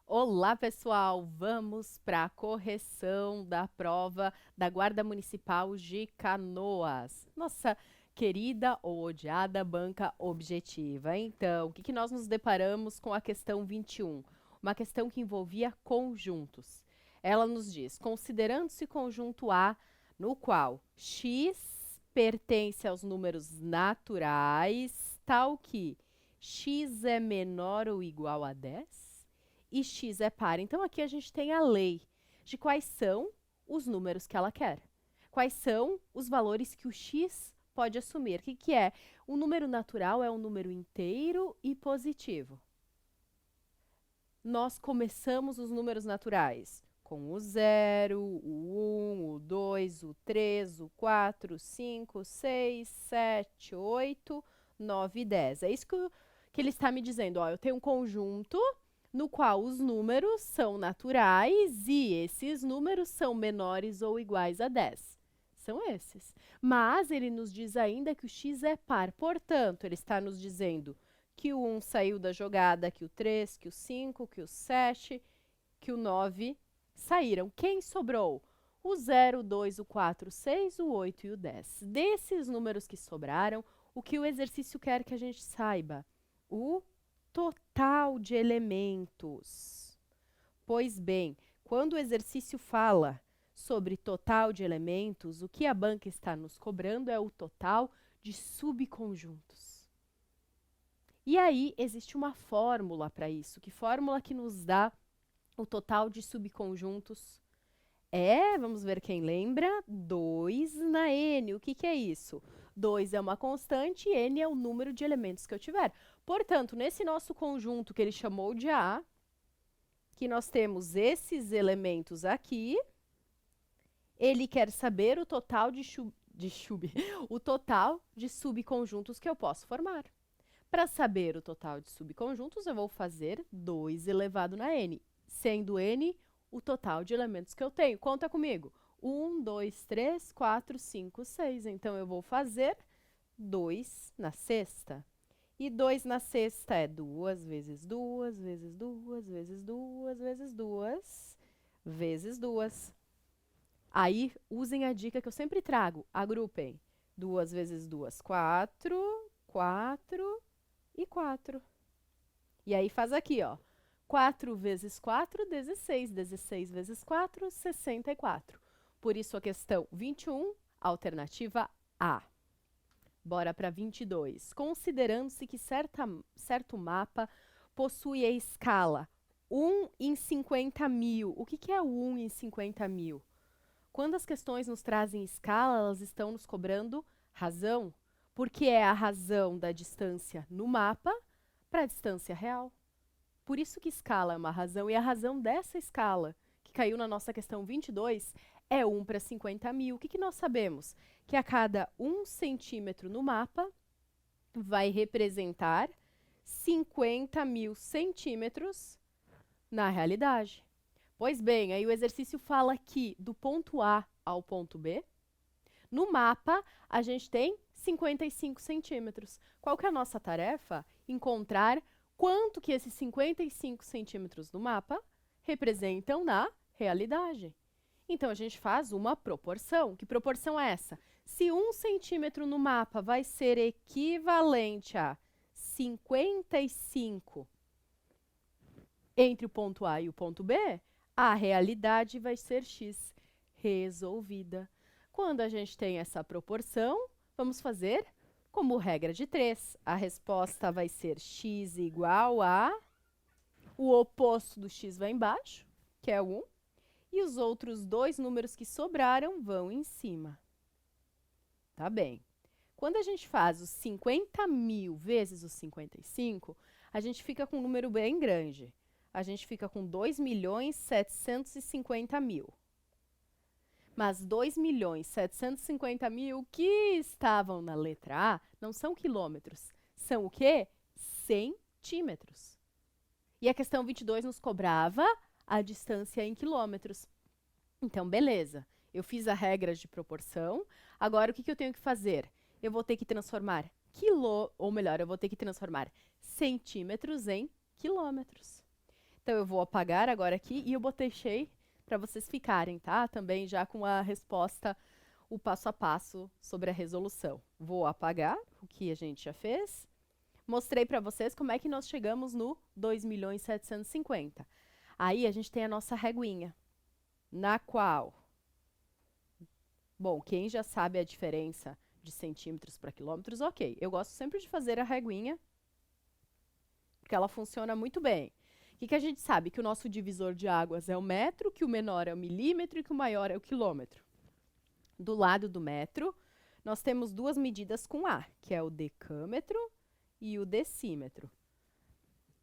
Olá, pessoal! Vamos para a correção da prova da Guarda Municipal de Canoas. Nossa querida ou odiada banca objetiva. Então, o que nós nos deparamos com a questão 21? Uma questão que envolvia conjuntos. Ela nos diz, considerando-se conjunto A, no qual x pertence aos números naturais, tal que x é menor ou igual a 10? E x é par. Então, aqui a gente tem a lei de quais são os números que ela quer. Quais são os valores que o x pode assumir. O que é? O número natural é um número inteiro e positivo. Nós começamos os números naturais com o 0, o 1, o 2, o 3, o 4, o 5, 6, 7, 8, 9 e 10. É isso que ele está me dizendo. Ó, eu tenho um conjunto no qual os números são naturais e esses números são menores ou iguais a 10. São esses. Mas ele nos diz ainda que o x é par. Portanto, ele está nos dizendo que o 1 saiu da jogada, que o 3, que o 5, que o 7, que o 9 saíram. Quem sobrou? O 0, o 2, o 4, o 6, o 8 e o 10. Desses números que sobraram, o que o exercício quer que a gente saiba? O total de elementos. Pois bem, quando o exercício fala sobre total de elementos, o que a banca está nos cobrando é o total de subconjuntos. E aí, existe uma fórmula para isso. Que fórmula que nos dá o total de subconjuntos? Vamos ver quem lembra, 2 na n. O que é isso? 2 é uma constante e n é o número de elementos que eu tiver. Portanto, nesse nosso conjunto que ele chamou de A, que nós temos esses elementos aqui, ele quer saber o total o total de subconjuntos que eu posso formar. Para saber o total de subconjuntos, eu vou fazer 2 elevado na n, sendo n o total de elementos que eu tenho. Conta comigo. 1, 2, 3, 4, 5, 6. Então, eu vou fazer 2 na sexta. E 2 na sexta é 2 vezes 2, vezes 2, vezes 2, vezes 2, vezes 2. Aí, usem a dica que eu sempre trago. Agrupem. 2 vezes 2, 4, 4 e 4. E aí, faz aqui, ó. 4 vezes 4, 16. 16 vezes 4, 64. Por isso, a questão 21, alternativa A. Bora para 22. Considerando-se que certo mapa possui a escala 1 em 50 mil. O que é o 1 em 50 mil? Quando as questões nos trazem escala, elas estão nos cobrando razão, porque é a razão da distância no mapa para a distância real. Por isso que escala é uma razão, e a razão dessa escala, que caiu na nossa questão 22, é 1 para 50 mil. O que nós sabemos? Que a cada 1 centímetro no mapa vai representar 50 mil centímetros na realidade. Pois bem, aí o exercício fala que do ponto A ao ponto B, no mapa, a gente tem 55 centímetros. Qual que é a nossa tarefa? Encontrar quanto que esses 55 centímetros no mapa representam na realidade. Então, a gente faz uma proporção. Que proporção é essa? Se 1 centímetro no mapa vai ser equivalente a 55 entre o ponto A e o ponto B, a realidade vai ser x. Resolvida. Quando a gente tem essa proporção, vamos fazer como regra de 3. A resposta vai ser x igual a... O oposto do x vai embaixo, que é 1. E os outros dois números que sobraram vão em cima. Tá bem. Quando a gente faz os 50 mil vezes os 55, a gente fica com um número bem grande. A gente fica com 2.750.000. Mas 2.750.000 que estavam na letra A não são quilômetros. São o quê? Centímetros. E a questão 22 nos cobrava a distância em quilômetros. Então, beleza. Eu fiz a regra de proporção. Agora, o que eu tenho que fazer? Eu vou ter que transformar ou melhor, eu vou ter que transformar centímetros em quilômetros. Então, eu vou apagar agora aqui e eu deixei para vocês ficarem, tá? Também já com a resposta, o passo a passo sobre a resolução. Vou apagar o que a gente já fez. Mostrei para vocês como é que nós chegamos no 2.750.000. Aí, a gente tem a nossa reguinha, na qual... Bom, quem já sabe a diferença de centímetros para quilômetros, ok. Eu gosto sempre de fazer a reguinha, porque ela funciona muito bem. O que a gente sabe? Que o nosso divisor de águas é o metro, que o menor é o milímetro e que o maior é o quilômetro. Do lado do metro, nós temos duas medidas com A, que é o decâmetro e o decímetro.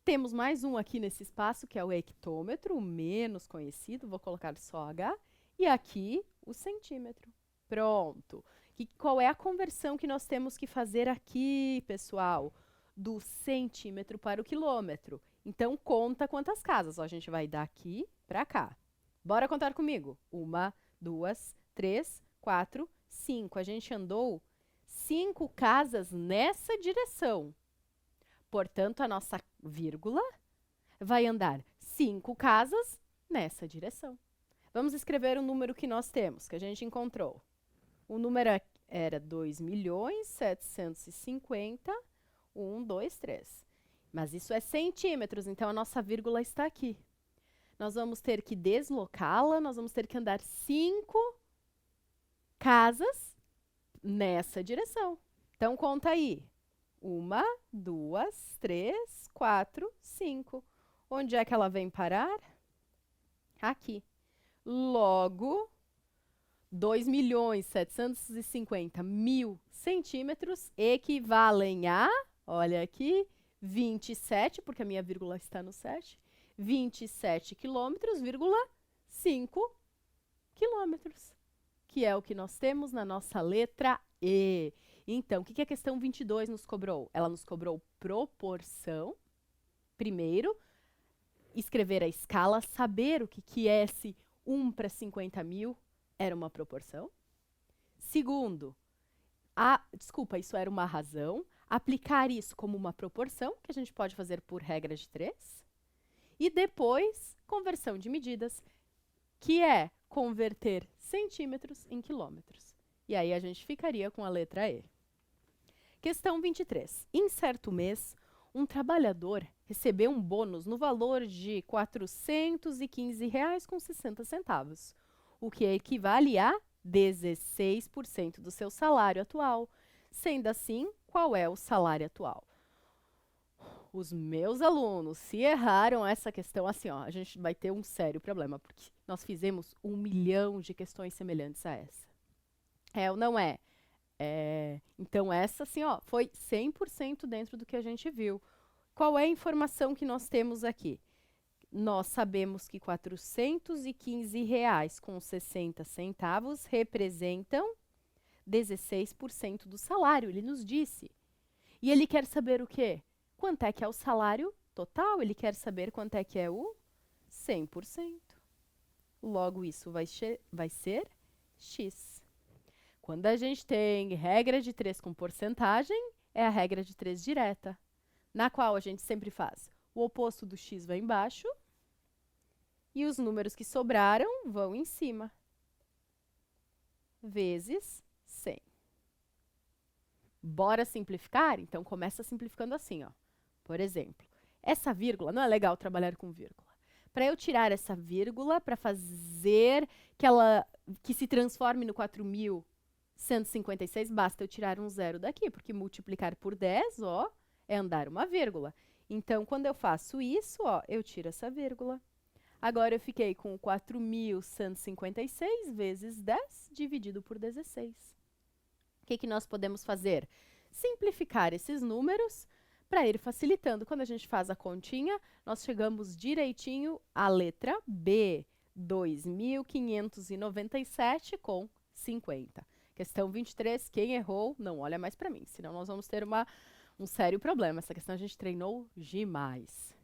Temos mais um aqui nesse espaço, que é o hectômetro, o menos conhecido, vou colocar só H, e aqui o centímetro. Pronto. Qual é a conversão que nós temos que fazer aqui, pessoal? Do centímetro para o quilômetro. Então, conta quantas casas. Ó, a gente vai daqui para cá. Bora contar comigo. 1, 2, 3, 4, 5. A gente andou 5 casas nessa direção. Portanto, a nossa vírgula vai andar 5 casas nessa direção. Vamos escrever o número que nós temos, que a gente encontrou. O número era 2.750.123. Mas isso é centímetros, então a nossa vírgula está aqui. Nós vamos ter que deslocá-la, nós vamos ter que andar 5 casas nessa direção. Então, conta aí. 1, 2, 3, 4, 5. Onde é que ela vem parar? Aqui. Logo, 2.750.000 centímetros equivalem a, olha aqui, 27, porque a minha vírgula está no 7, 27 quilômetros, 5 quilômetros, que é o que nós temos na nossa letra E. Então, o que a questão 22 nos cobrou? Ela nos cobrou proporção. Primeiro, escrever a escala, saber o que é esse 1 para 50.000 era uma proporção. Segundo, isso era uma razão. Aplicar isso como uma proporção, que a gente pode fazer por regra de 3. E depois, conversão de medidas, que é converter centímetros em quilômetros. E aí a gente ficaria com a letra E. Questão 23. Em certo mês, um trabalhador recebeu um bônus no valor de R$ 415,60, o que equivale a 16% do seu salário atual. Sendo assim, qual é o salário atual? Os meus alunos, se erraram essa questão, assim, ó, a gente vai ter um sério problema, porque nós fizemos 1 milhão de questões semelhantes a essa. É ou não é? Então, essa, assim, ó, foi 100% dentro do que a gente viu. Qual é a informação que nós temos aqui? Nós sabemos que R$ 415,60 representam 16% do salário, ele nos disse. E ele quer saber o quê? Quanto é que é o salário total? Ele quer saber quanto é que é o 100%. Logo, isso vai ser X. Quando a gente tem regra de 3 com porcentagem, é a regra de 3 direta, na qual a gente sempre faz o oposto do X vai embaixo e os números que sobraram vão em cima, vezes 100. Bora simplificar? Então, começa simplificando assim, ó. Por exemplo, essa vírgula, não é legal trabalhar com vírgula. Para eu tirar essa vírgula, para fazer que se transforme no 4.156, basta eu tirar um zero daqui, porque multiplicar por 10, ó, é andar uma vírgula. Então, quando eu faço isso, ó, eu tiro essa vírgula. Agora, eu fiquei com 4.156 vezes 10 dividido por 16. O que nós podemos fazer? Simplificar esses números para ir facilitando. Quando a gente faz a continha, nós chegamos direitinho à letra B, 2.597,50. Questão 23, quem errou, não olha mais para mim, senão nós vamos ter um sério problema. Essa questão a gente treinou demais.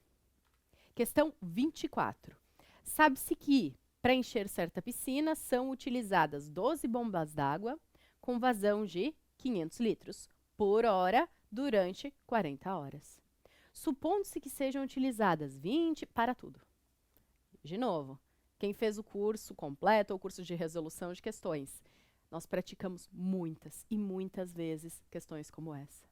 Questão 24. Sabe-se que, para encher certa piscina, são utilizadas 12 bombas d'água com vazão de 500 litros por hora durante 40 horas. Supondo-se que sejam utilizadas 20 para tudo. De novo, quem fez o curso completo ou curso de resolução de questões, nós praticamos muitas e muitas vezes questões como essa.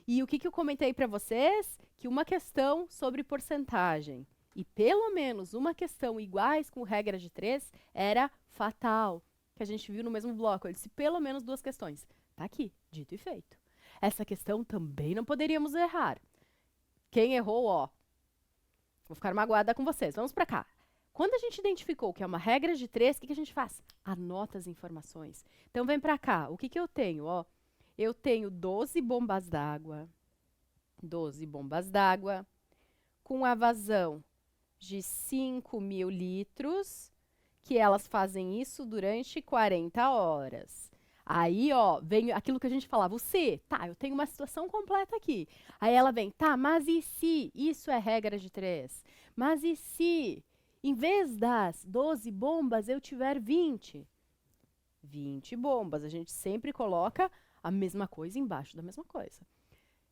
E o que eu comentei para vocês? Que uma questão sobre porcentagem e pelo menos uma questão iguais com regra de 3 era fatal. Que a gente viu no mesmo bloco. Eu disse pelo menos 2 questões. Tá aqui, dito e feito. Essa questão também não poderíamos errar. Quem errou, ó, vou ficar magoada com vocês. Vamos para cá. Quando a gente identificou que é uma regra de 3, o que a gente faz? Anota as informações. Então, vem para cá. O que eu tenho? Ó, eu tenho 12 bombas d'água. 12 bombas d'água com a vazão de 5.000 litros, que elas fazem isso durante 40 horas. Aí, ó, vem aquilo que a gente falava, o se, tá, eu tenho uma situação completa aqui. Aí ela vem, tá, mas e se? Isso é regra de 3. Mas e se, em vez das 12 bombas, eu tiver 20? 20 bombas, a gente sempre coloca a mesma coisa embaixo da mesma coisa.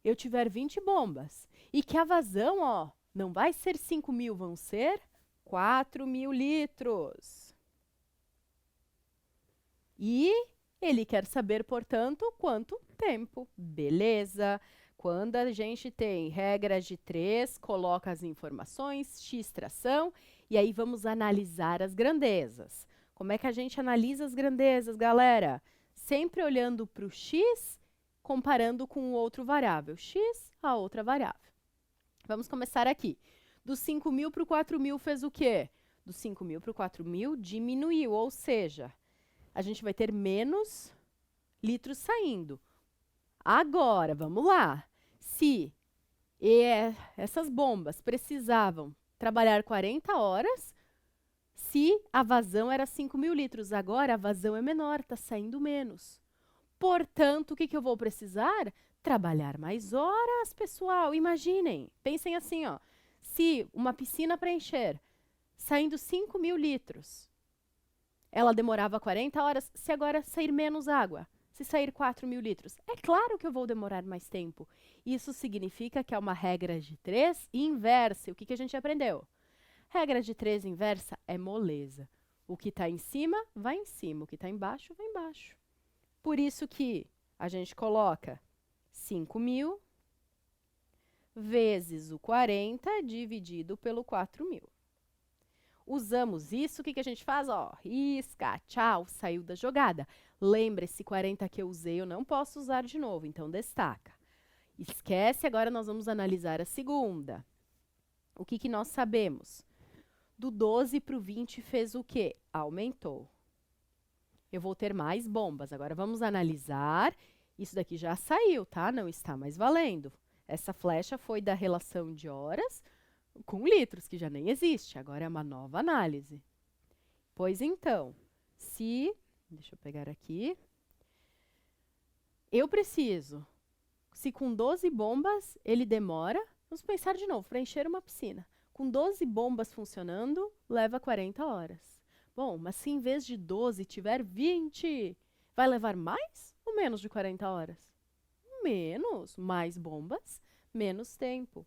Eu tiver 20 bombas e que a vazão, ó, não vai ser 5.000, vão ser 4.000 litros. E ele quer saber, portanto, quanto tempo. Beleza. Quando a gente tem regra de 3, coloca as informações, x tração, e aí vamos analisar as grandezas. Como é que a gente analisa as grandezas, galera? Sempre olhando para o x, comparando com o outro variável. X, a outra variável. Vamos começar aqui. Do 5.000 para o 4.000 fez o quê? Do 5.000 para o 4.000 diminuiu, ou seja, a gente vai ter menos litros saindo. Agora, vamos lá. Se essas bombas precisavam trabalhar 40 horas, se a vazão era 5.000 litros, agora a vazão é menor, está saindo menos. Portanto, o que eu vou precisar? Trabalhar mais horas, pessoal. Imaginem, pensem assim, ó. Se uma piscina para encher, saindo 5.000 litros, ela demorava 40 horas, se agora sair menos água, se sair 4.000 litros, é claro que eu vou demorar mais tempo. Isso significa que é uma regra de 3 inversa. O que a gente aprendeu? Regra de 3 inversa é moleza. O que está em cima, vai em cima. O que está embaixo, vai embaixo. Por isso que a gente coloca 5.000 vezes o 40 dividido pelo 4.000. Usamos isso, o que a gente faz? Ó, risca, tchau, saiu da jogada. Lembre-se, 40 que eu usei, eu não posso usar de novo, então destaca. Esquece, agora nós vamos analisar a segunda. O que nós sabemos? Do 12 para o 20 fez o quê? Aumentou. Eu vou ter mais bombas. Agora, vamos analisar. Isso daqui já saiu, tá? Não está mais valendo. Essa flecha foi da relação de horas com litros, que já nem existe. Agora é uma nova análise. Pois então, deixa eu pegar aqui. Eu preciso, se com 12 bombas ele demora, vamos pensar de novo, para encher uma piscina. Com 12 bombas funcionando, leva 40 horas. Bom, mas se em vez de 12 tiver 20, vai levar mais ou menos de 40 horas? Menos. Mais bombas, menos tempo.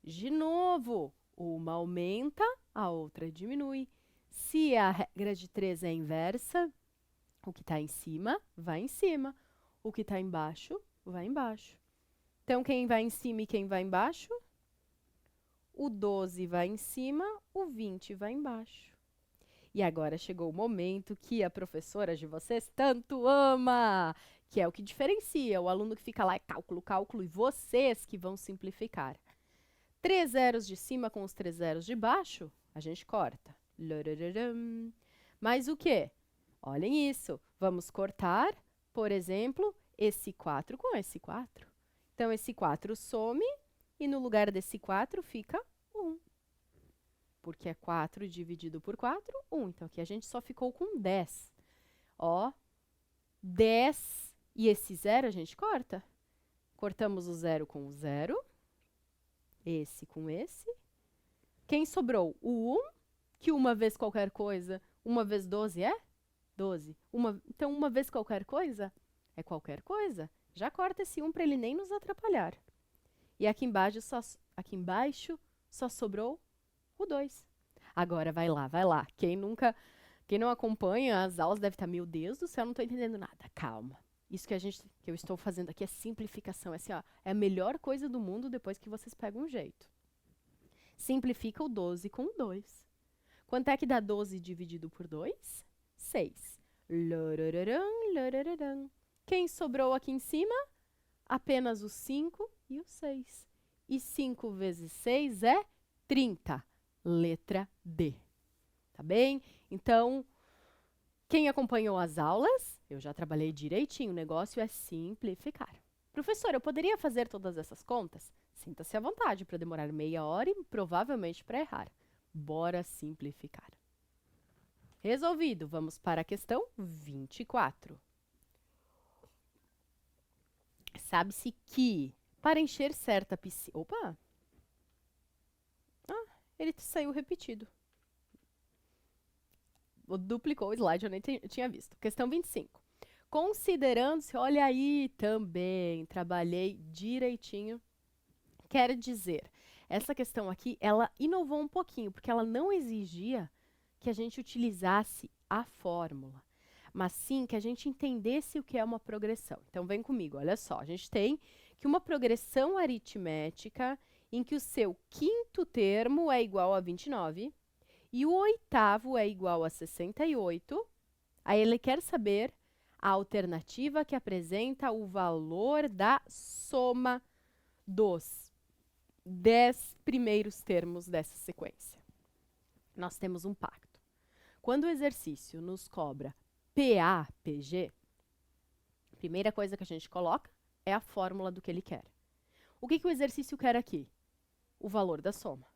De novo, uma aumenta, a outra diminui. Se a regra de 3 é inversa, o que está em cima, vai em cima. O que está embaixo, vai embaixo. Então, quem vai em cima e quem vai embaixo? O 12 vai em cima, o 20 vai embaixo. E agora chegou o momento que a professora de vocês tanto ama, que é o que diferencia o aluno que fica lá, é cálculo, cálculo, e vocês que vão simplificar. 3 zeros de cima com os 3 zeros de baixo, a gente corta. Mas o quê? Olhem isso. Vamos cortar, por exemplo, esse 4 com esse 4. Então, esse 4 some e no lugar desse 4 fica 1. Porque é 4 dividido por 4, 1. Então, aqui a gente só ficou com 10. Ó, 10 e esse 0 a gente corta. Cortamos o 0 com o 0. Esse com esse. Quem sobrou? O 1, que uma vez qualquer coisa, uma vez 12 é? 12. Então, uma vez qualquer coisa é qualquer coisa. Já corta esse 1 para ele nem nos atrapalhar. E aqui embaixo só sobrou o 2. Agora vai lá, vai lá. Quem não acompanha as aulas deve estar, meu Deus do céu, não estou entendendo nada. Calma. Isso que eu estou fazendo aqui é simplificação. É, assim, ó, é a melhor coisa do mundo depois que vocês pegam um jeito. Simplifica o 12 com o 2. Quanto é que dá 12 dividido por 2? 6. Lorororã, lorororã. Quem sobrou aqui em cima? Apenas o 5 e o 6. E 5 vezes 6 é 30. Letra D. Tá bem? Então, quem acompanhou as aulas, eu já trabalhei direitinho. O negócio é simplificar. Professor, eu poderia fazer todas essas contas? Sinta-se à vontade para demorar meia hora e provavelmente para errar. Bora simplificar. Resolvido. Vamos para a questão 24. Sabe-se que para encher certa piscina... Opa! Ah, ele saiu repetido. Duplicou o slide, eu nem tinha visto. Questão 25. Considerando-se, olha aí também, trabalhei direitinho. Quer dizer, essa questão aqui, ela inovou um pouquinho, porque ela não exigia que a gente utilizasse a fórmula, mas sim que a gente entendesse o que é uma progressão. Então, vem comigo, olha só. A gente tem que uma progressão aritmética em que o seu quinto termo é igual a 29 e o oitavo é igual a 68. Aí ele quer saber a alternativa que apresenta o valor da soma dos 10 primeiros termos dessa sequência. Nós temos um pacto. Quando o exercício nos cobra PA, PG, a primeira coisa que a gente coloca é a fórmula do que ele quer. O que o exercício quer aqui? O valor da soma.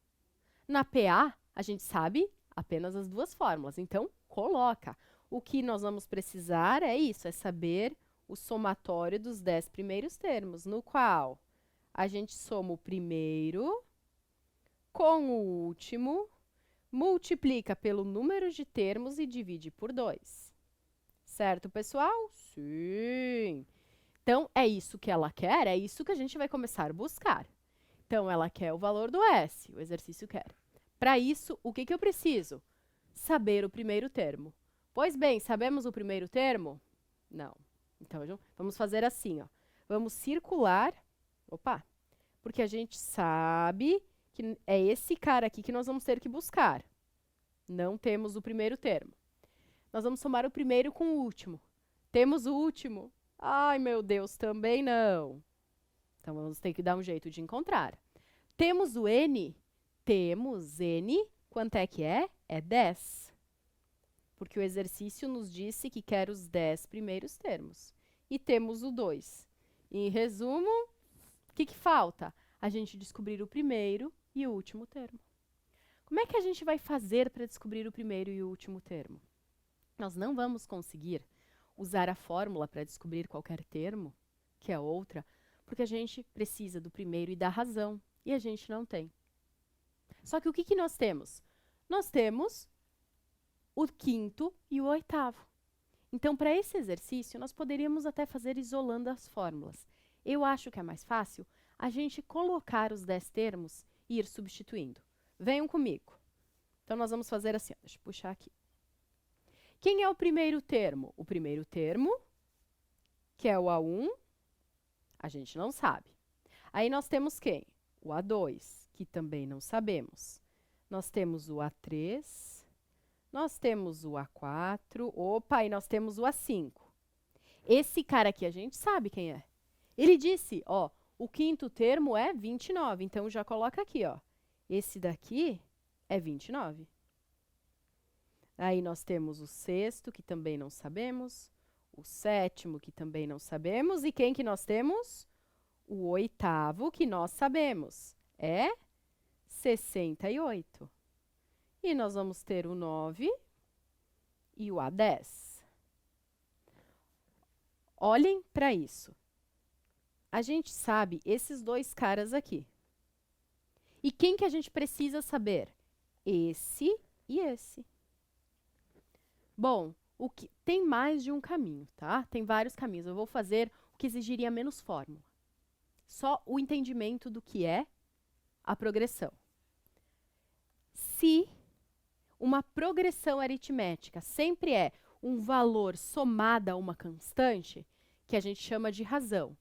Na PA, a gente sabe apenas as duas fórmulas, então coloca. O que nós vamos precisar é isso, é saber o somatório dos 10 primeiros termos, no qual a gente soma o primeiro com o último, multiplica pelo número de termos e divide por 2. Certo, pessoal? Sim! Então, é isso que ela quer, é isso que a gente vai começar a buscar. Então, ela quer o valor do S, o exercício quer. Para isso, o que eu preciso? Saber o primeiro termo. Pois bem, sabemos o primeiro termo? Não. Então, vamos fazer assim, ó. Vamos circular, porque a gente sabe que é esse cara aqui que nós vamos ter que buscar. Não temos o primeiro termo. Nós vamos somar o primeiro com o último. Temos o último? Ai, meu Deus, também não. Então, vamos ter que dar um jeito de encontrar. Temos o N? Temos N. Quanto é que é? É 10. Porque o exercício nos disse que quer os 10 primeiros termos. E temos o 2. Em resumo, o que falta? A gente descobrir o primeiro e o último termo. Como é que a gente vai fazer para descobrir o primeiro e o último termo? Nós não vamos conseguir usar a fórmula para descobrir qualquer termo, que é outra, porque a gente precisa do primeiro e da razão, e a gente não tem. Só que o que nós temos? Nós temos o quinto e o oitavo. Então, para esse exercício, nós poderíamos até fazer isolando as fórmulas. Eu acho que é mais fácil a gente colocar os 10 termos e ir substituindo. Venham comigo. Então, nós vamos fazer assim, deixa eu puxar aqui. Quem é o primeiro termo? O primeiro termo, que é o A1, a gente não sabe. Aí nós temos quem? O A2, que também não sabemos. Nós temos o A3, nós temos o A4, e nós temos o A5. Esse cara aqui a gente sabe quem é. Ele disse, ó, o quinto termo é 29, então já coloca aqui, ó. Esse daqui é 29. Aí nós temos o sexto, que também não sabemos, o sétimo, que também não sabemos, e quem que nós temos? O oitavo, que nós sabemos, é 68. E nós vamos ter o 9 e o A10. Olhem para isso. A gente sabe esses dois caras aqui. E quem que a gente precisa saber? Esse e esse. Bom, tem mais de um caminho, tá? Tem vários caminhos. Eu vou fazer o que exigiria menos fórmula. Só o entendimento do que é a progressão. Se uma progressão aritmética sempre é um valor somado a uma constante, que a gente chama de razão,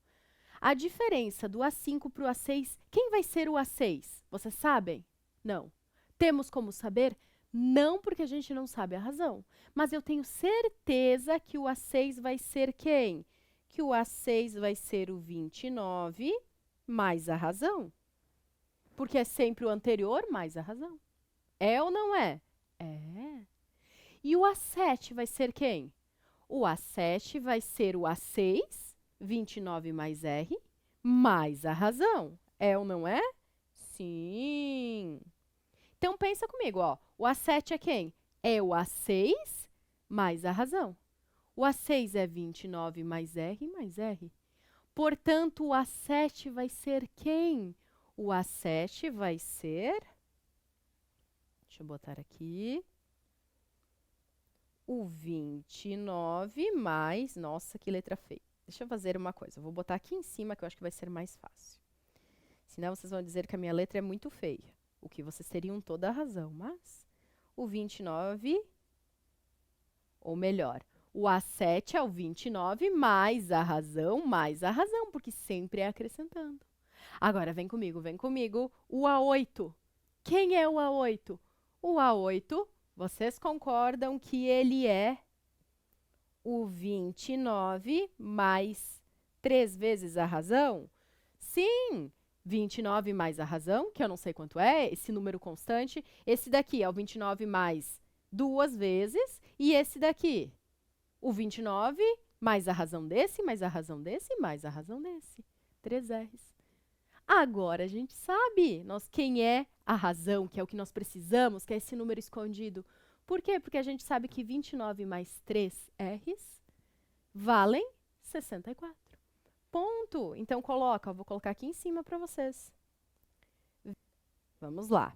a diferença do A5 para o A6, quem vai ser o A6? Vocês sabem? Não. Temos como saber? Não, porque a gente não sabe a razão. Mas eu tenho certeza que o A6 vai ser quem? Que o A6 vai ser o 29 mais a razão. Porque é sempre o anterior mais a razão. É ou não é? É. E o A7 vai ser quem? O A7 vai ser o A6, 29 mais R, mais a razão. É ou não é? Sim. Então, pensa comigo, ó. O A7 é quem? É o A6 mais a razão. O A6 é 29 mais R. Portanto, o A7 vai ser quem? O A7 vai ser... Deixa eu botar aqui. O 29 mais... Nossa, que letra feia. Deixa eu fazer uma coisa. Eu vou botar aqui em cima, que eu acho que vai ser mais fácil. Senão, vocês vão dizer que a minha letra é muito feia. O que vocês teriam toda a razão, mas... O 29... Ou melhor, o A7 é o 29 mais a razão, porque sempre é acrescentando. Agora, vem comigo. O A8. Quem é o A8? O A8, vocês concordam que ele é o 29 mais 3 vezes a razão? Sim! 29 mais a razão, que eu não sei quanto é, esse número constante. Esse daqui é o 29 mais 2 vezes. E esse daqui, o 29 mais a razão desse, mais a razão desse, mais a razão desse. 3 R's. Agora a gente sabe quem é a razão, que é o que nós precisamos, que é esse número escondido. Por quê? Porque a gente sabe que 29 mais 3 R's valem 64. Ponto. Então, eu vou colocar aqui em cima para vocês. Vamos lá.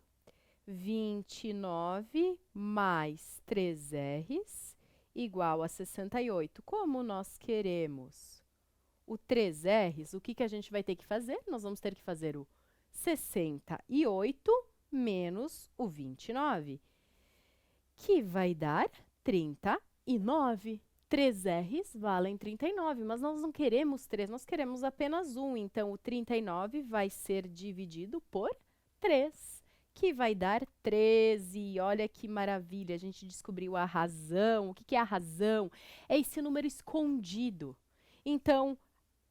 29 mais 3 R's igual a 68. Como nós queremos o 3 R's, o que a gente vai ter que fazer? Nós vamos ter que fazer o 68 menos o 29, que vai dar 39. 3 R's valem 39, mas nós não queremos 3, nós queremos apenas 1. Então, o 39 vai ser dividido por 3, que vai dar 13. Olha que maravilha, a gente descobriu a razão. O que é a razão? É esse número escondido. Então,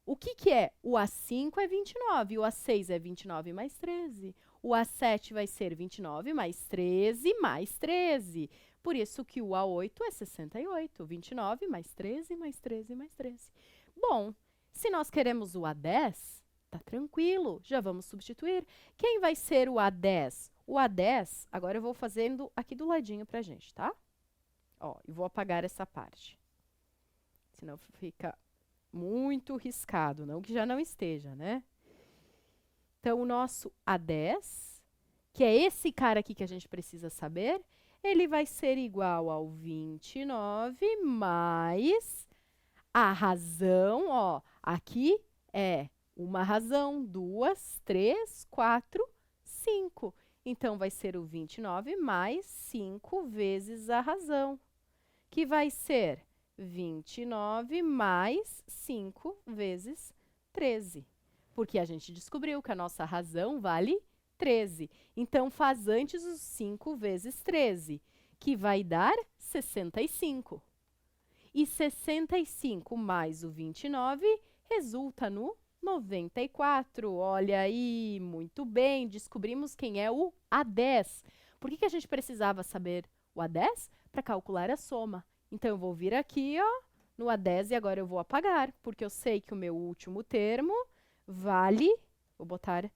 o que é? O A5 é 29, o A6 é 29 mais 13. O A7 vai ser 29 mais 13 mais 13. Por isso que o A8 é 68. 29 mais 13 mais 13 mais 13. Bom, se nós queremos o A10, tá tranquilo, já vamos substituir. Quem vai ser o A10? O A10, agora eu vou fazendo aqui do ladinho pra gente, tá? Ó, e vou apagar essa parte. Senão fica muito riscado, não que já não esteja, né? Então, o nosso A10, que é esse cara aqui que a gente precisa saber, ele vai ser igual ao 29 mais a razão, ó, aqui é uma razão, 2, 3, 4, 5. Então, vai ser o 29 mais 5 vezes a razão, que vai ser 29 mais 5 vezes 13. Porque a gente descobriu que a nossa razão vale 13. Então, faz antes os 5 vezes 13, que vai dar 65. E 65 mais o 29 resulta no 94. Olha aí, muito bem, descobrimos quem é o A10. Por que a gente precisava saber o A10? Para calcular a soma. Então, eu vou vir aqui, ó, no A10 e agora eu vou apagar, porque eu sei que o meu último termo vale, vou botar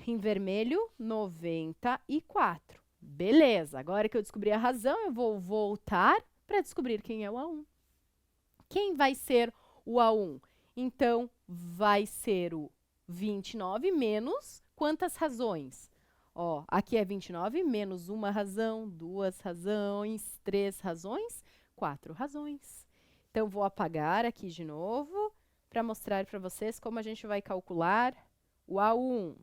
em vermelho, 94. Beleza, agora que eu descobri a razão, eu vou voltar para descobrir quem é o A1. Quem vai ser o A1? Então, vai ser o 29 menos quantas razões? Ó, aqui é 29 menos uma razão, 2 razões, 3 razões, 4 razões. Então, vou apagar aqui de novo para mostrar para vocês como a gente vai calcular o A1.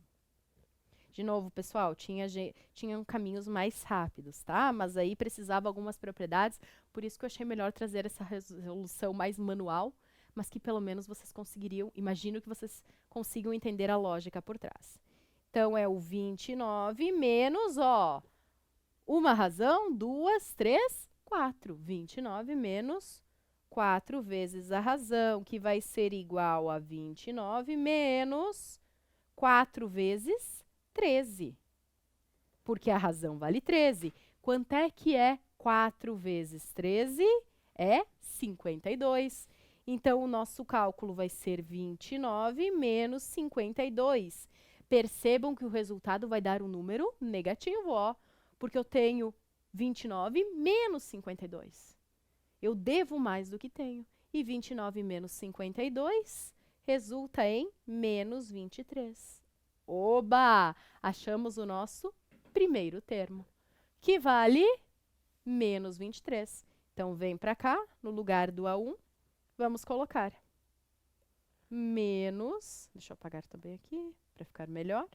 De novo, pessoal, tinham caminhos mais rápidos, tá? Mas aí precisava algumas propriedades, por isso que eu achei melhor trazer essa resolução mais manual, mas que pelo menos vocês conseguiriam, imagino que vocês consigam entender a lógica por trás. Então, é o 29 menos, ó, uma razão, 2, 3, 4. 29 menos 4 vezes a razão, que vai ser igual a 29 menos 4 vezes 13. Porque a razão vale 13. Quanto é que é 4 vezes 13? É 52. Então, o nosso cálculo vai ser 29 menos 52. Percebam que o resultado vai dar um número negativo, ó, porque eu tenho 29 menos 52. Eu devo mais do que tenho. E 29 menos 52 resulta em menos 23. Oba! Achamos o nosso primeiro termo, que vale menos 23. Então, vem para cá, no lugar do A1, vamos colocar menos, deixa eu apagar também aqui, para ficar melhor,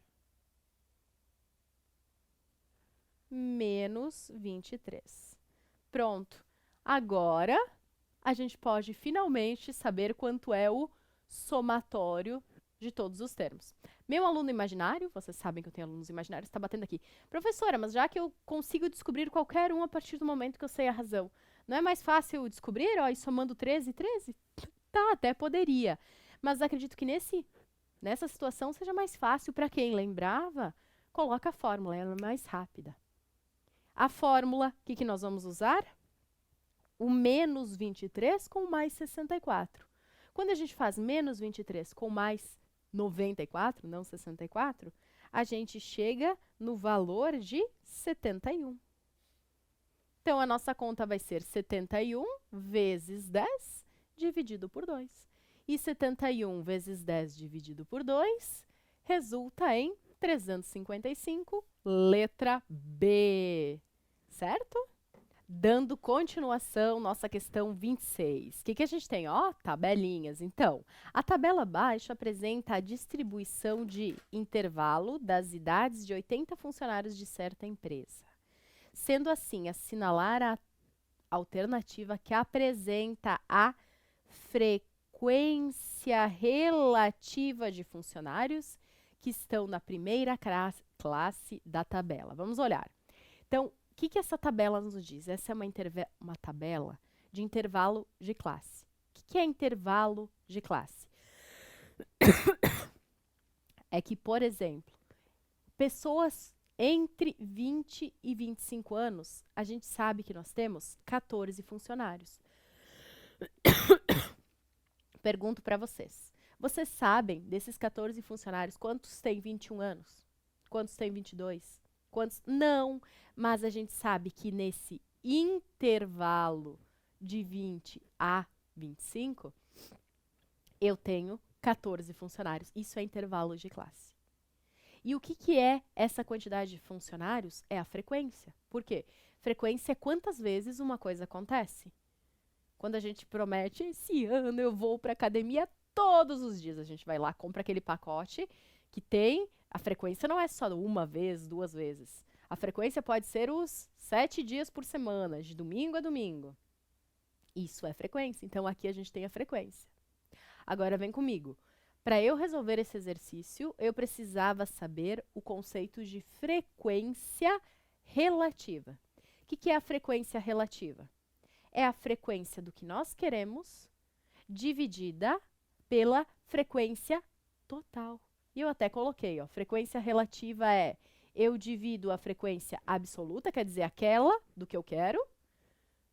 menos 23. Pronto. Agora, a gente pode finalmente saber quanto é o somatório de todos os termos. Meu aluno imaginário, vocês sabem que eu tenho alunos imaginários, está batendo aqui. Professora, mas já que eu consigo descobrir qualquer um a partir do momento que eu sei a razão, não é mais fácil descobrir, ó, e somando 13 e 13? Tá, até poderia. Mas acredito que nessa situação seja mais fácil para quem lembrava, coloca a fórmula, ela é mais rápida. A fórmula, o que nós vamos usar? O menos 23 com mais 64. Quando a gente faz menos 23 com mais 94, não 64, a gente chega no valor de 71. Então, a nossa conta vai ser 71 vezes 10 dividido por 2. E 71 vezes 10 dividido por 2 resulta em 355, letra B. Certo? Dando continuação, nossa questão 26. O que a gente tem? Ó, tabelinhas. Então, a tabela abaixo apresenta a distribuição de intervalo das idades de 80 funcionários de certa empresa. Sendo assim, assinalar a alternativa que apresenta a frequência relativa de funcionários que estão na primeira classe da tabela. Vamos olhar. Então, o que essa tabela nos diz? Essa é uma tabela de intervalo de classe. O que é intervalo de classe? É que, por exemplo, pessoas entre 20 e 25 anos, a gente sabe que nós temos 14 funcionários. Pergunto para vocês. Vocês sabem, desses 14 funcionários, quantos têm 21 anos? Quantos têm 22? Quantos? Não, mas a gente sabe que nesse intervalo de 20 a 25, eu tenho 14 funcionários. Isso é intervalo de classe. E o que é essa quantidade de funcionários? É a frequência. Por quê? Frequência é quantas vezes uma coisa acontece. Quando a gente promete, esse ano eu vou para a academia todos os dias. A gente vai lá, compra aquele pacote que tem... A frequência não é só uma vez, 2 vezes. A frequência pode ser os 7 dias por semana, de domingo a domingo. Isso é frequência. Então, aqui a gente tem a frequência. Agora, vem comigo. Para eu resolver esse exercício, eu precisava saber o conceito de frequência relativa. O que é a frequência relativa? É a frequência do que nós queremos dividida pela frequência total. E eu até coloquei, ó, frequência relativa é eu divido a frequência absoluta, quer dizer, aquela do que eu quero,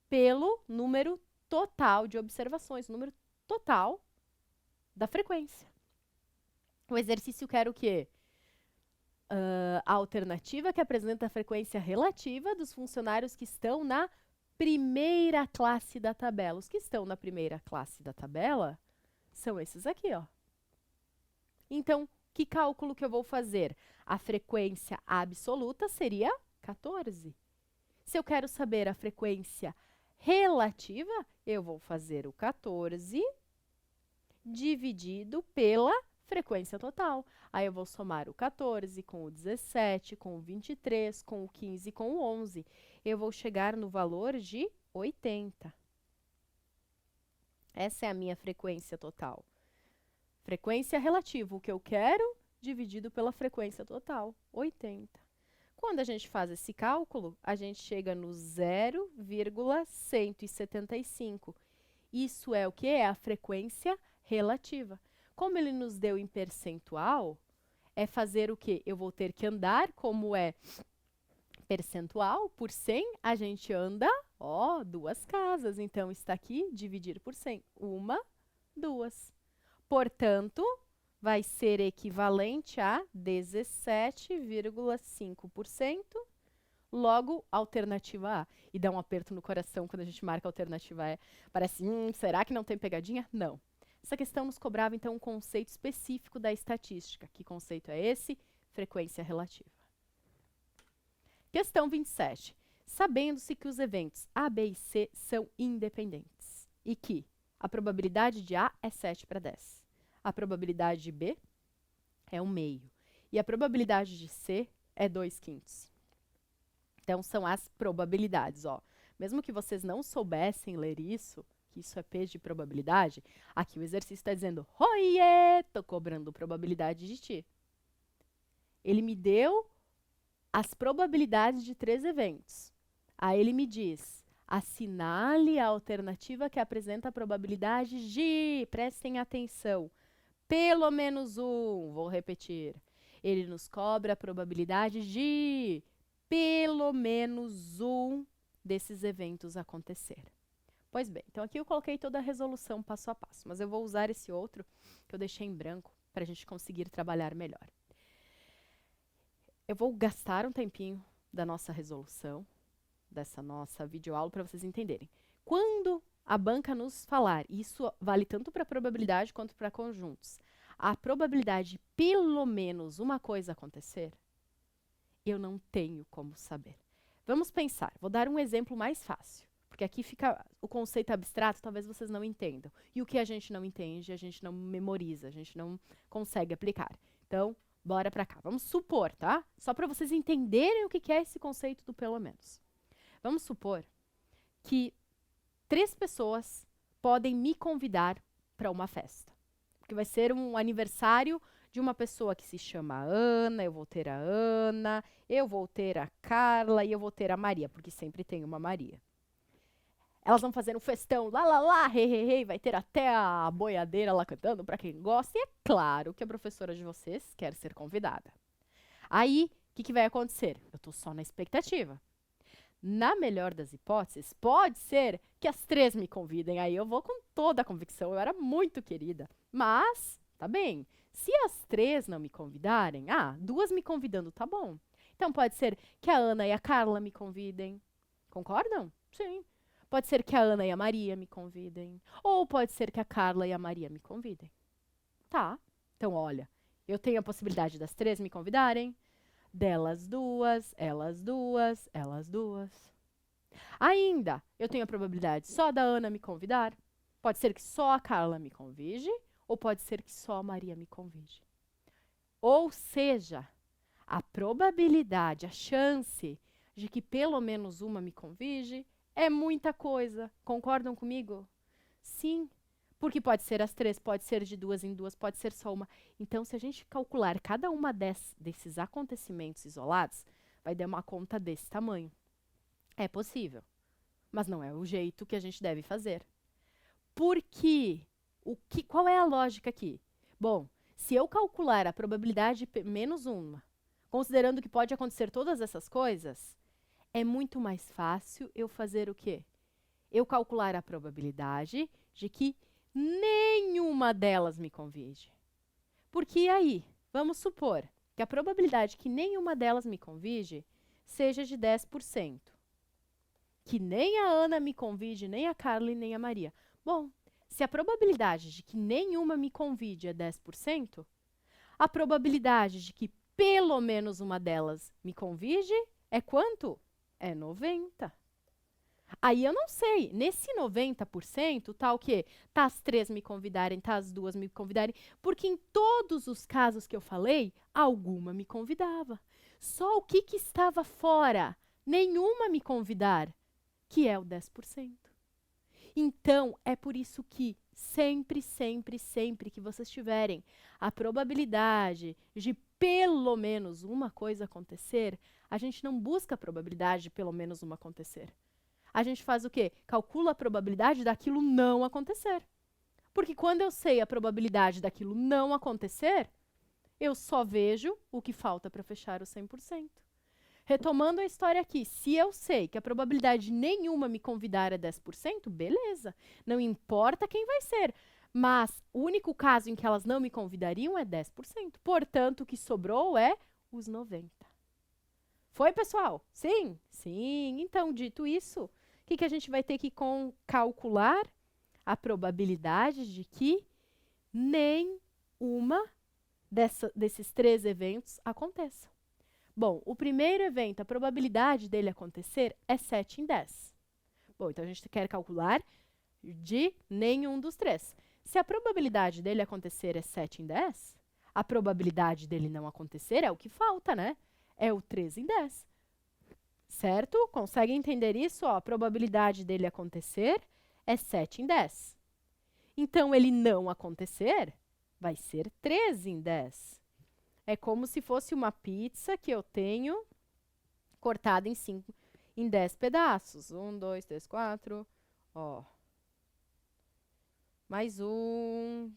pelo número total de observações, número total da frequência. O exercício quer o quê? A alternativa que apresenta a frequência relativa dos funcionários que estão na primeira classe da tabela. Os que estão na primeira classe da tabela são esses aqui, ó. Então, que cálculo que eu vou fazer? A frequência absoluta seria 14. Se eu quero saber a frequência relativa, eu vou fazer o 14 dividido pela frequência total. Aí eu vou somar o 14 com o 17, com o 23, com o 15 e com o 11. Eu vou chegar no valor de 80. Essa é a minha frequência total. Frequência relativa, o que eu quero, dividido pela frequência total, 80. Quando a gente faz esse cálculo, a gente chega no 0,175. Isso é o que? É a frequência relativa. Como ele nos deu em percentual, é fazer o quê? Eu vou ter que andar, como é percentual, por 100, a gente anda, ó, 2 casas. Então, está aqui, dividir por 100. 1, 2. Portanto, vai ser equivalente a 17,5%. Logo, alternativa A. E dá um aperto no coração quando a gente marca a alternativa E. Parece, será que não tem pegadinha? Não. Essa questão nos cobrava, então, um conceito específico da estatística. Que conceito é esse? Frequência relativa. Questão 27. Sabendo-se que os eventos A, B e C são independentes e que a probabilidade de A é 7 para 10. A probabilidade de B é 1/2. E a probabilidade de C é 2/5. Então, são as probabilidades, ó. Mesmo que vocês não soubessem ler isso, que isso é P de probabilidade, aqui o exercício está dizendo, oiê, tô cobrando probabilidade de ti. Ele me deu as probabilidades de 3 eventos. Aí ele me diz, assinale a alternativa que apresenta a probabilidade de, prestem atenção, pelo menos 1, vou repetir. Ele nos cobra a probabilidade de pelo menos 1 desses eventos acontecer. Pois bem, então aqui eu coloquei toda a resolução passo a passo, mas eu vou usar esse outro que eu deixei em branco para a gente conseguir trabalhar melhor. Eu vou gastar um tempinho da nossa resolução, dessa nossa videoaula, para vocês entenderem. Quando a banca nos falar, isso vale tanto para probabilidade quanto para conjuntos, a probabilidade de pelo menos uma coisa acontecer, eu não tenho como saber. Vamos pensar, vou dar um exemplo mais fácil, porque aqui fica o conceito abstrato, talvez vocês não entendam. E o que a gente não entende, a gente não memoriza, a gente não consegue aplicar. Então, bora para cá. Vamos supor, tá? Só para vocês entenderem o que é esse conceito do pelo menos. Vamos supor que 3 pessoas podem me convidar para uma festa. Porque vai ser um aniversário de uma pessoa que se chama Ana, eu vou ter a Ana, eu vou ter a Carla e eu vou ter a Maria, porque sempre tem uma Maria. Elas vão fazer um festão, lá, lá, lá, rei, rei, rei, vai ter até a boiadeira lá cantando, para quem gosta. E é claro que a professora de vocês quer ser convidada. Aí, o que vai acontecer? Eu estou só na expectativa. Na melhor das hipóteses, pode ser que as 3 me convidem. Aí eu vou com toda a convicção, eu era muito querida. Mas, tá bem, se as 3 não me convidarem, 2 me convidando, tá bom. Então, pode ser que a Ana e a Carla me convidem. Concordam? Sim. Pode ser que a Ana e a Maria me convidem. Ou pode ser que a Carla e a Maria me convidem. Tá. Então, olha, eu tenho a possibilidade das 3 me convidarem, delas 2, elas 2, elas 2. Ainda, eu tenho a probabilidade só da Ana me convidar. Pode ser que só a Carla me convide, ou pode ser que só a Maria me convide. Ou seja, a probabilidade, a chance de que pelo menos uma me convide é muita coisa. Concordam comigo? Sim, porque pode ser as 3, pode ser de 2 em 2, pode ser só uma. Então, se a gente calcular cada uma desses acontecimentos isolados, vai dar uma conta desse tamanho. É possível, mas não é o jeito que a gente deve fazer. Por quê? Qual é a lógica aqui? Bom, se eu calcular a probabilidade de menos uma, considerando que pode acontecer todas essas coisas, é muito mais fácil eu fazer o quê? Eu calcular a probabilidade de que nenhuma delas me convide. Porque aí, vamos supor que a probabilidade que nenhuma delas me convide seja de 10%. Que nem a Ana me convide, nem a Carla e nem a Maria. Bom, se a probabilidade de que nenhuma me convide é 10%, a probabilidade de que pelo menos uma delas me convide é quanto? É 90. Aí eu não sei, nesse 90%, tá o quê? Tá as 3 me convidarem, tá as 2 me convidarem, porque em todos os casos que eu falei, alguma me convidava. Só o que estava fora? Nenhuma me convidar, que é o 10%. Então, é por isso que sempre, sempre, sempre que vocês tiverem a probabilidade de pelo menos uma coisa acontecer, a gente não busca a probabilidade de pelo menos uma acontecer. A gente faz o quê? Calcula a probabilidade daquilo não acontecer. Porque quando eu sei a probabilidade daquilo não acontecer, eu só vejo o que falta para fechar o 100%. Retomando a história aqui, se eu sei que a probabilidade de nenhuma me convidar é 10%, beleza. Não importa quem vai ser. Mas o único caso em que elas não me convidariam é 10%. Portanto, o que sobrou é os 90%. Foi, pessoal? Sim? Sim. Então, dito isso, o que a gente vai ter que calcular? A probabilidade de que nenhuma desses 3 eventos aconteça. Bom, o primeiro evento, a probabilidade dele acontecer é 7 em 10. Bom, então a gente quer calcular de nenhum dos 3. Se a probabilidade dele acontecer é 7 em 10, a probabilidade dele não acontecer é o que falta, né? É o 3 em 10. Certo? Consegue entender isso? Ó, a probabilidade dele acontecer é 7 em 10. Então, ele não acontecer vai ser 3 em 10. É como se fosse uma pizza que eu tenho cortada em 10 pedaços. 1, 2, 3, 4. Ó. Mais um.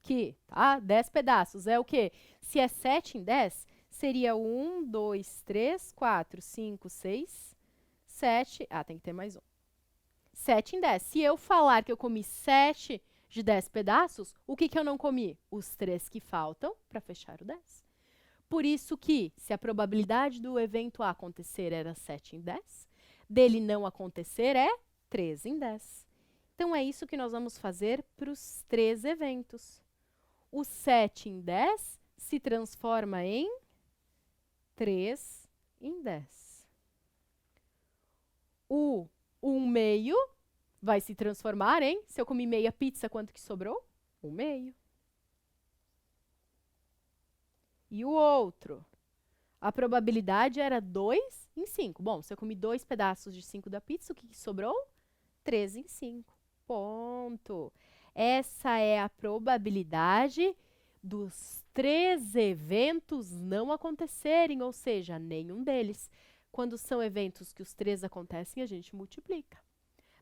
Aqui, tá? 10 pedaços. É o quê? Se é 7 em 10, seria 1, 2, 3, 4, 5, 6, 7. Ah, tem que ter mais um. 7 em 10. Se eu falar que eu comi 7 de 10 pedaços, o que eu não comi? Os 3 que faltam para fechar o 10. Por isso que, se a probabilidade do evento A acontecer era 7 em 10, dele não acontecer é 3 em 10. Então, é isso que nós vamos fazer para os 3 eventos. O 7 em 10 se transforma em 3 em 10. O 1 meio vai se transformar em, se eu comi meia pizza, quanto que sobrou? 1 meio. E o outro? A probabilidade era 2 em 5. Bom, se eu comi 2 pedaços de 5 da pizza, o que sobrou? 3 em 5. Ponto. Essa é a probabilidade dos 3 eventos não acontecerem, ou seja, nenhum deles. Quando são eventos que os 3 acontecem, a gente multiplica.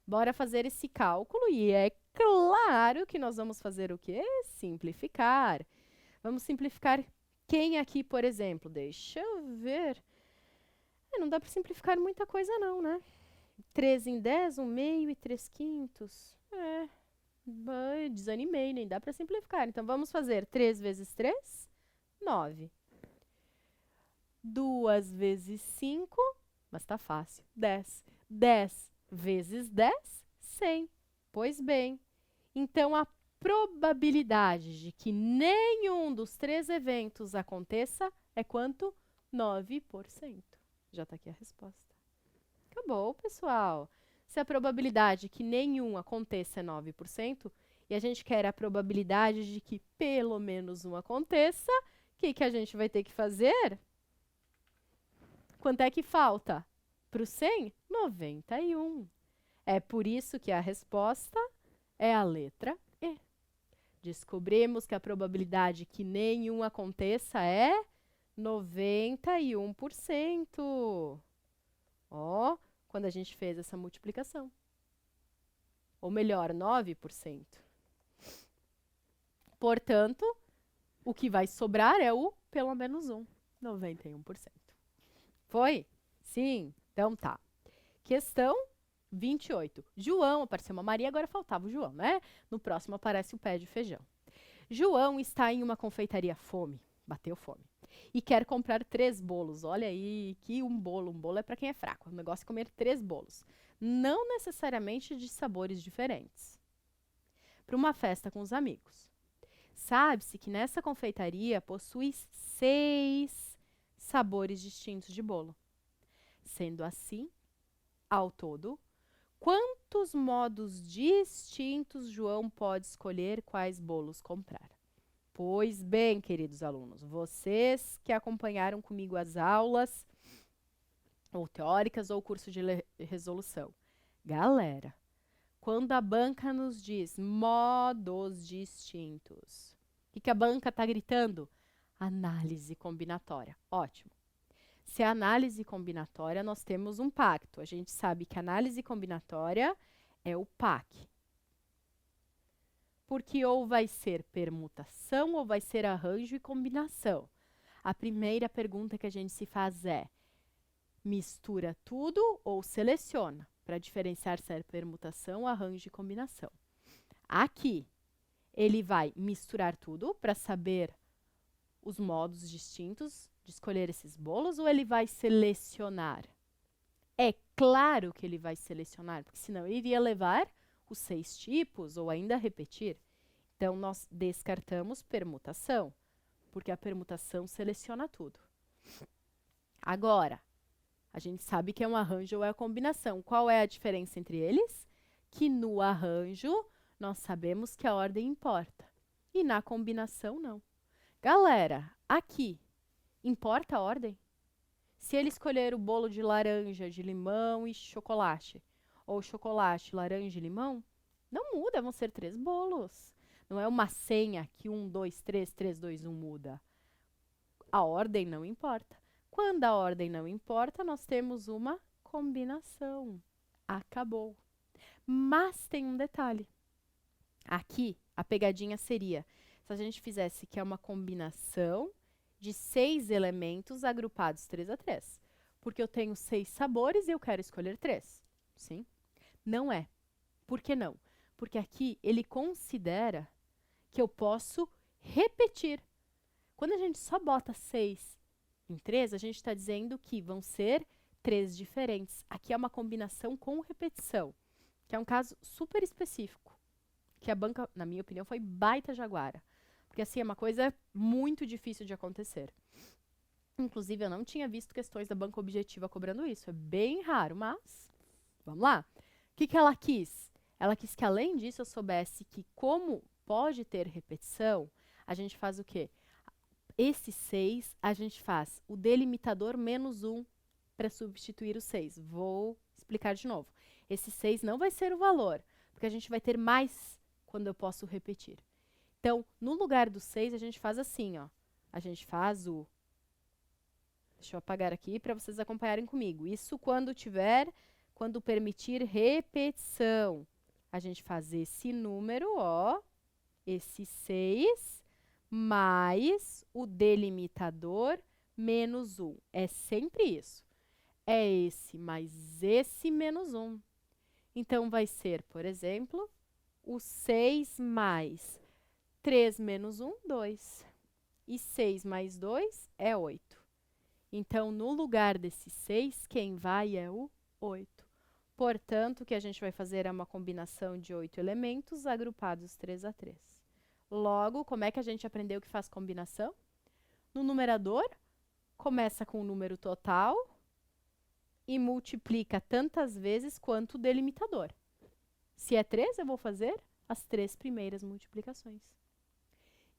Bora fazer esse cálculo e é claro que nós vamos fazer o quê? Simplificar. Vamos simplificar quem aqui, por exemplo? Deixa eu ver. Não dá para simplificar muita coisa não, né? 3 em 10, 1 meio e 3 quintos. Desanimei, nem dá para simplificar. Então, vamos fazer 3 vezes 3, 9. 2 vezes 5, mas tá fácil, 10. 10 vezes 10, 100. Pois bem, então a probabilidade de que nenhum dos 3 eventos aconteça é quanto? 9%. Já está aqui a resposta. Acabou, pessoal. Se a probabilidade de que nenhum aconteça é 9%, e a gente quer a probabilidade de que pelo menos um aconteça, o que a gente vai ter que fazer? Quanto é que falta? Para o 100? 91. É por isso que a resposta é a letra E. Descobrimos que a probabilidade que nenhum aconteça é 91%. Ó, quando a gente fez essa multiplicação. Ou melhor, 9%. Portanto, o que vai sobrar é o pelo menos 1, 91%. Foi? Sim? Então tá. Questão 28. João, apareceu uma Maria, agora faltava o João, né? No próximo aparece o pé de feijão. João está em uma confeitaria fome, bateu fome, e quer comprar 3 bolos. Olha aí, que um bolo é para quem é fraco. O negócio é comer 3 bolos. Não necessariamente de sabores diferentes. Para uma festa com os amigos. Sabe-se que nessa confeitaria possui 6 sabores distintos de bolo. Sendo assim, ao todo, Quantos modos distintos João pode escolher quais bolos comprar? Pois bem, queridos alunos, vocês que acompanharam comigo as aulas, ou teóricas, ou curso de resolução. Galera, quando a banca nos diz modos distintos, o que a banca está gritando? Análise combinatória. Ótimo. Se é análise combinatória, nós temos um pacto. A gente sabe que análise combinatória é o PAC. Porque ou vai ser permutação ou vai ser arranjo e combinação. A primeira pergunta que a gente se faz é: mistura tudo ou seleciona? Para diferenciar se é permutação, arranjo e combinação. Aqui, ele vai misturar tudo para saber os modos distintos de escolher esses bolos, ou ele vai selecionar? É claro que ele vai selecionar, porque senão ele iria levar os 6 tipos ou ainda repetir. Então, nós descartamos permutação, porque a permutação seleciona tudo. Agora, a gente sabe que é um arranjo ou é a combinação. Qual é a diferença entre eles? Que no arranjo, nós sabemos que a ordem importa, e na combinação, não. Galera, aqui, importa a ordem? Se ele escolher o bolo de laranja, de limão e chocolate, ou chocolate, laranja e limão, não muda, vão ser 3 bolos. Não é uma senha que 1, 2, 3, 3, 2, 1 muda. A ordem não importa. Quando a ordem não importa, nós temos uma combinação. Acabou. Mas tem um detalhe. Aqui, a pegadinha seria, se a gente fizesse que é uma combinação de 6 elementos agrupados 3 a 3. Porque eu tenho 6 sabores e eu quero escolher 3. Sim? Não é. Por que não? Porque aqui ele considera que eu posso repetir. Quando a gente só bota 6 em 3, a gente está dizendo que vão ser 3 diferentes. Aqui é uma combinação com repetição, que é um caso super específico, que a banca, na minha opinião, foi baita jaguara. Porque, assim, é uma coisa muito difícil de acontecer. Inclusive, eu não tinha visto questões da banca objetiva cobrando isso. É bem raro, mas vamos lá. O que ela quis? Ela quis que, além disso, eu soubesse que, como pode ter repetição, a gente faz o quê? Esse 6, a gente faz o delimitador menos 1 para substituir o 6. Vou explicar de novo. Esse 6 não vai ser o valor, porque a gente vai ter mais quando eu posso repetir. Então, no lugar do 6, a gente faz assim, ó. A gente faz o... Deixa eu apagar aqui para vocês acompanharem comigo. Isso quando permitir repetição. A gente faz esse número, ó, esse 6, mais o delimitador menos 1. É sempre isso. É esse mais esse menos 1. Então, vai ser, por exemplo, o 6 mais 3 menos 1, 2. E 6 mais 2 é 8. Então, no lugar desse 6, quem vai é o 8. Portanto, o que a gente vai fazer é uma combinação de 8 elementos agrupados 3 a 3. Logo, como é que a gente aprendeu que faz combinação? No numerador, começa com o número total e multiplica tantas vezes quanto o delimitador. Se é 3, eu vou fazer as 3 primeiras multiplicações.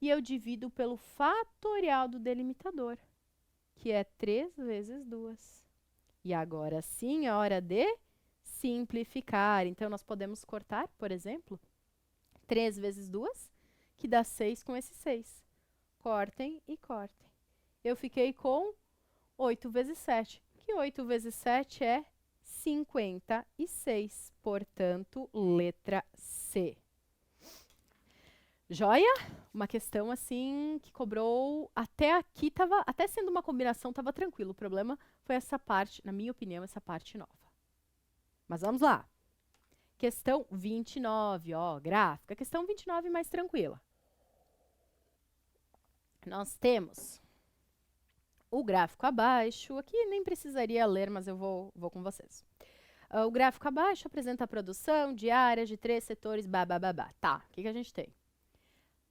E eu divido pelo fatorial do delimitador, que é 3 vezes 2. E agora sim é hora de simplificar. Então, nós podemos cortar, por exemplo, 3 vezes 2, que dá 6 com esse 6. Cortem e cortem. Eu fiquei com 8 vezes 7, que 8 vezes 7 é 56. Portanto, letra C. Joia? Uma questão assim que cobrou até aqui, até sendo uma combinação, estava tranquilo. O problema foi essa parte, na minha opinião, essa parte nova. Mas vamos lá. Questão 29, ó, gráfica. Questão 29 mais tranquila. Nós temos o gráfico abaixo. Aqui nem precisaria ler, mas eu vou com vocês. O gráfico abaixo apresenta a produção de áreas de 3 setores, babá. Tá, o que a gente tem?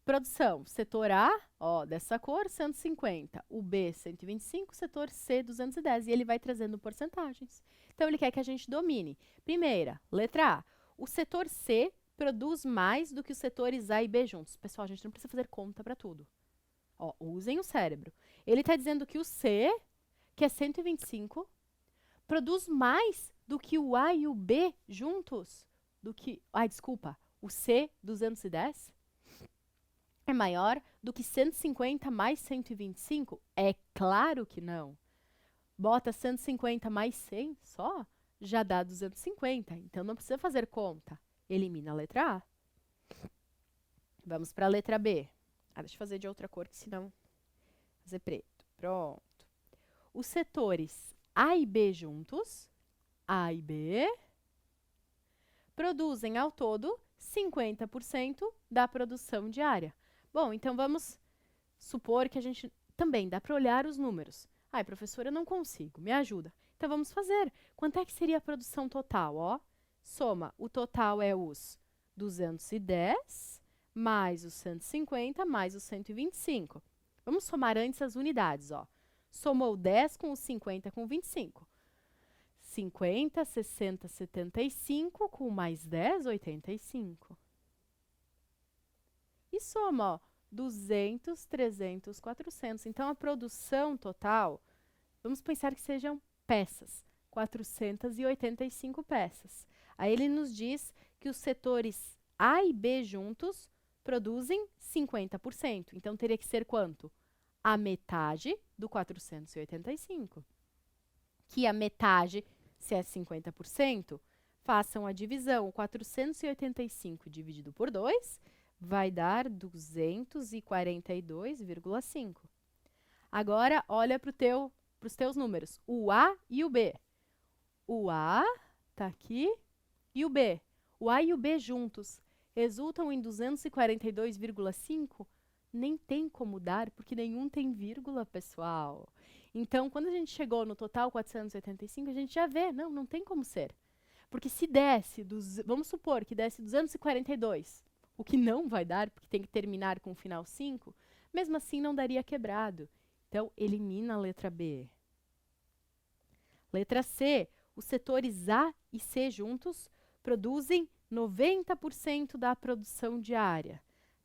produção, setor A, ó, dessa cor, 150. O B, 125, setor C, 210. E ele vai trazendo porcentagens. Então, ele quer que a gente domine. Primeira, letra A. O setor C produz mais do que os setores A e B juntos. Pessoal, a gente não precisa fazer conta para tudo. Ó, usem o cérebro. Ele está dizendo que o C, que é 125, produz mais do que o A e o B juntos. Desculpa. O C, 210, é maior do que 150 mais 125? É claro que não. Bota 150 mais 100 só, já dá 250. Então, não precisa fazer conta. Elimina a letra A. Vamos para a letra B. Deixa eu fazer de outra cor, que senão... Vou fazer preto. Pronto. Os setores A e B juntos, A e B, produzem ao todo 50% da produção diária. Bom, então vamos supor que a gente também dá para olhar os números. Ai, professora, eu não consigo, me ajuda. Então vamos fazer. Quanto é que seria a produção total? Ó, soma, o total é os 210 mais os 150 mais os 125. Vamos somar antes as unidades, ó. Somou 10 com os 50 com 25. 50, 60, 75 com mais 10, 85. E soma, ó, 200, 300, 400. Então, a produção total, vamos pensar que sejam peças, 485 peças. Aí ele nos diz que os setores A e B juntos produzem 50%. Então, teria que ser quanto? A metade do 485. Que a metade, se é 50%, façam a divisão. 485 dividido por 2 vai dar 242,5. Agora, olha para os teus números, o A e o B. O A está aqui e o B. O A e o B juntos resultam em 242,5? Nem tem como dar, porque nenhum tem vírgula, pessoal. Então, quando a gente chegou no total 485, a gente já vê, não tem como ser. Porque se desse, vamos supor que desse 242, o que não vai dar, porque tem que terminar com o final 5, mesmo assim não daria quebrado. Então, elimina a letra B. Letra C, os setores A e C juntos produzem 90% da produção diária.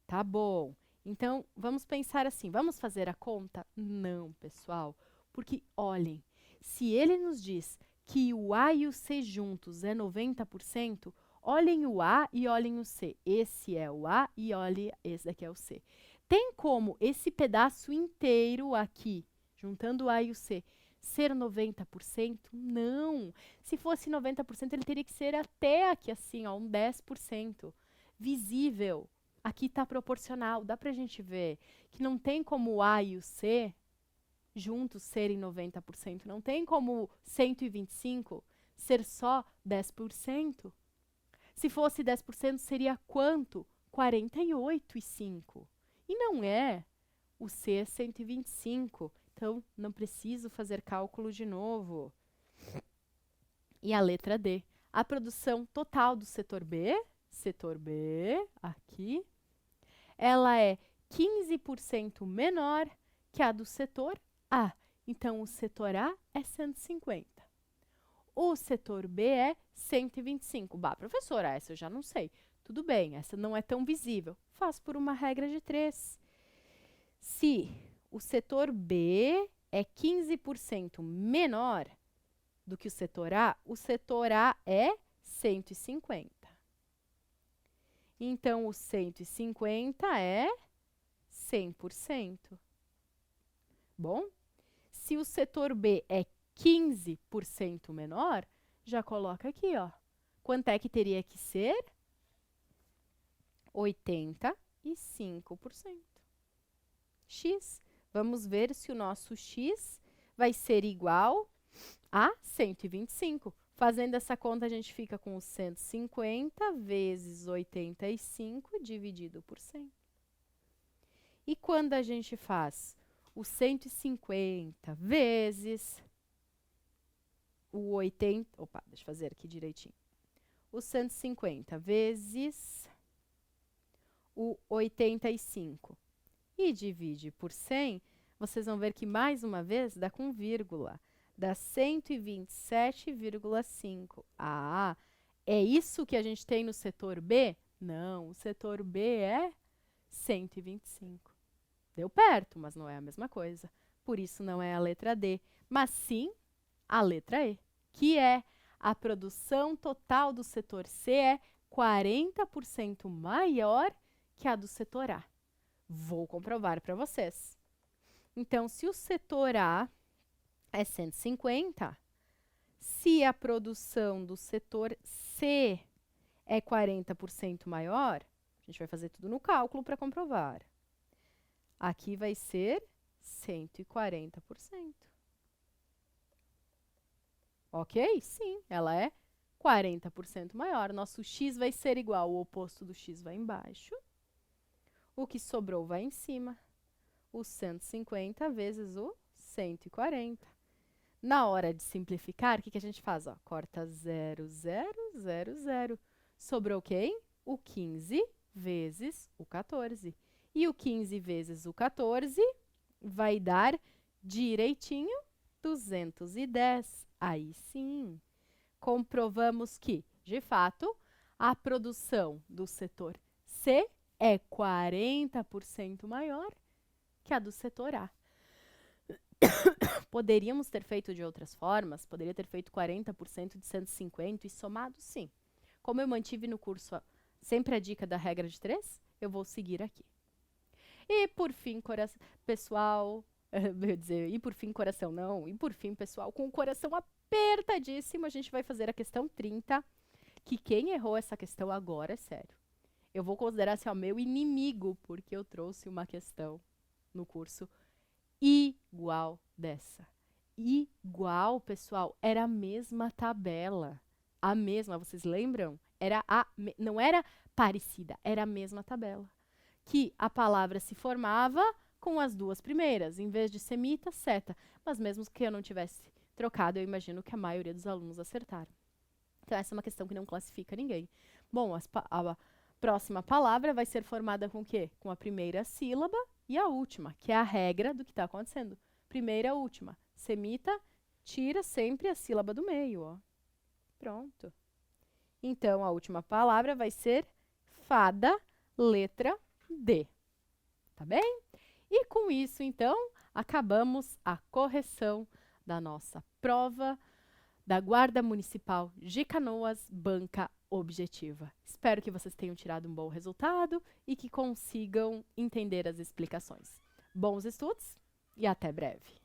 Tá bom. Então, vamos pensar assim, vamos fazer a conta? Não, pessoal, porque, olhem, se ele nos diz que o A e o C juntos é 90%, olhem o A e olhem o C. Esse é o A e olhem, esse daqui é o C. Tem como esse pedaço inteiro aqui, juntando o A e o C, ser 90%? Não. Se fosse 90%, ele teria que ser até aqui assim, ó, um 10%. Visível. Aqui está proporcional. Dá para a gente ver que não tem como o A e o C juntos serem 90%. Não tem como 125 ser só 10%. Se fosse 10%, seria quanto? 48,5. E não é. O C é 125. Então, não preciso fazer cálculo de novo. E a letra D. A produção total do setor B, aqui, ela é 15% menor que a do setor A. Então, o setor A é 150. O setor B é 125. Bah, professora, essa eu já não sei. Tudo bem, essa não é tão visível. Faço por uma regra de 3. Se o setor B é 15% menor do que o setor A é 150. Então, o 150 é 100%. Bom, se o setor B é 15% menor, já coloca aqui, ó. Quanto é que teria que ser? 85%. X. Vamos ver se o nosso X vai ser igual a 125. Fazendo essa conta, a gente fica com 150 vezes 85 dividido por 100. E quando a gente faz o 150 vezes o 80... Opa, deixa eu fazer aqui direitinho. O 150 vezes o 85 e divide por 100, vocês vão ver que, mais uma vez, dá com vírgula. Dá 127,5. Ah, é isso que a gente tem no setor B? Não, o setor B é 125. Deu perto, mas não é a mesma coisa. Por isso não é a letra D, mas sim a letra E, que é a produção total do setor C é 40% maior que a do setor A. Vou comprovar para vocês. Então, se o setor A é 150, se a produção do setor C é 40% maior, a gente vai fazer tudo no cálculo para comprovar. Aqui vai ser 140%. Ok? Sim, ela é 40% maior. Nosso x vai ser igual, o oposto do x vai embaixo. O que sobrou vai em cima. O 150 vezes o 140. Na hora de simplificar, o que a gente faz? Ó, corta 0, 0, 0, 0. Sobrou quem? O 15 vezes o 14. E o 15 vezes o 14 vai dar direitinho 210. Aí sim, comprovamos que, de fato, a produção do setor C é 40% maior que a do setor A. Poderíamos ter feito de outras formas, poderia ter feito 40% de 150 e somado, sim. Como eu mantive no curso sempre a dica da regra de 3, eu vou seguir aqui. E por fim, pessoal, e por fim, coração não, e por fim, pessoal, com o coração apertadíssimo, a gente vai fazer a questão 30, que quem errou essa questão agora é sério. Eu vou considerar assim, ó, meu inimigo, porque eu trouxe uma questão no curso igual dessa. Igual, pessoal, era a mesma tabela. A mesma, vocês lembram? Não era parecida, era a mesma tabela. Que a palavra se formava com as duas primeiras, em vez de semita, seta. Mas mesmo que eu não tivesse trocado, eu imagino que a maioria dos alunos acertaram. Então, essa é uma questão que não classifica ninguém. Bom, a próxima palavra vai ser formada com o quê? Com a primeira sílaba e a última, que é a regra do que está acontecendo. Primeira, última. Semita, tira sempre a sílaba do meio, ó. Pronto. Então, a última palavra vai ser fada, letra D. Tá bem? E com isso, então, acabamos a correção da nossa prova da Guarda Municipal de Canoas, banca objetiva. Espero que vocês tenham tirado um bom resultado e que consigam entender as explicações. Bons estudos e até breve!